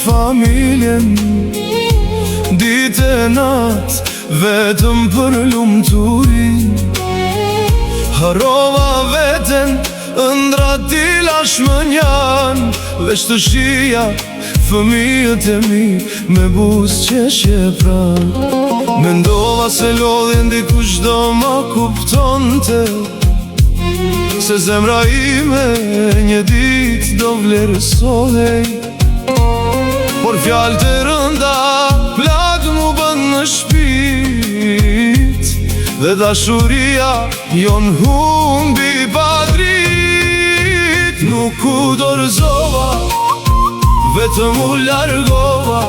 familjen, ditë e natë vetëm për lumturin. Harova veten, ëndrat tilash më njan, veç të shija fëmijët e mi me buzë qeshje pran. Mendova se lodhjen dikush do ma kuptonte, se zemra ime një dit do vlerësohej. Por fjalë të rënda plak mu bën në shpit, dhe dashuria jon humbi pa drit. Nuk u dorëzova, vetëm u largova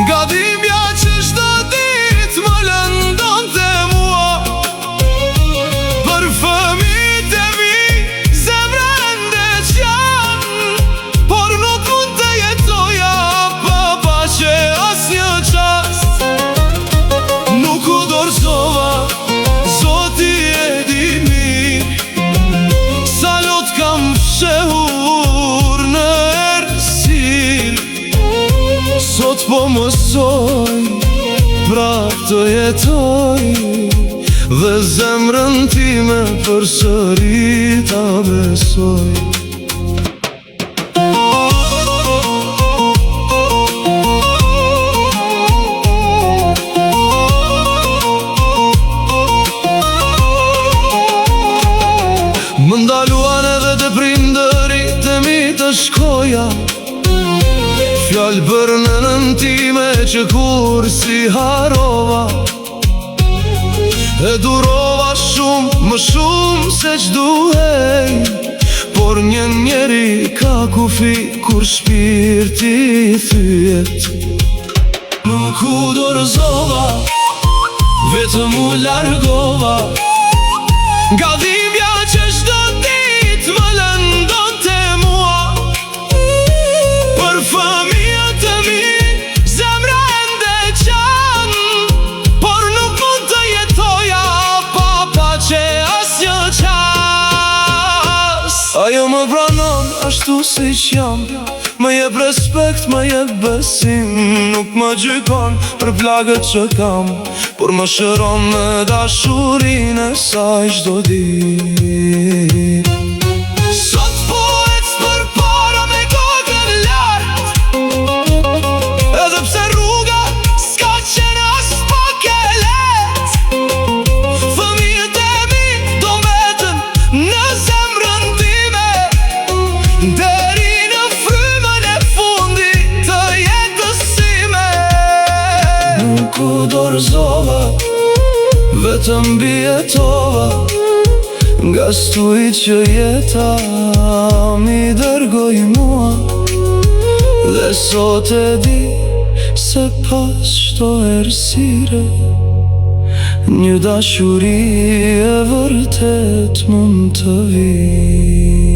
nga dhimbja që çdo ditë më lëndonte mua. Për fëmijët e mi zemra ende qan, por nuk mund të jetoja pa paqe asnjë çast. Nuk u dorëzova, Zoti e di mirë, sa lot kam fshehur në errësirë. Sot po mësoj prap të jetoj, dhe zemrën time përsëri ta besoj. Më ndaluan edhe të prindërit e mi të shkoja, fjallë për nënën time që kur si harova. E durova shumë, më shumë se ç'duhej, por një njeri ka kufi kur shpirti thyet. Nuk u dorëzova, vetëm u largova nga dhimbja që çdo ditë më lëndonte mua. Për fëmijët e mi zemra ende qan, por nuk mund të jetoja pa paqe asnjë qas. Ajo më pranon ashtu siç jam, më jep respekt, më jep besim. Nuk më gjykon për plagët që kam, por më shëron me dashurinë e saj çdo ditë. Sot po ec përpara me kokën lart, edhe pse rruga s'ka qenë as pak e lehtë. Fëmijët e mi do mbeten në zemrën time, deri në frymën e fundit të jetës sime. Nuk u dorëzova, vetëm bijetova nga stuj që jeta mi dërgoj mua. Dhe sot e di se pas çdo errësire një dashuri e vërtet mund të vi.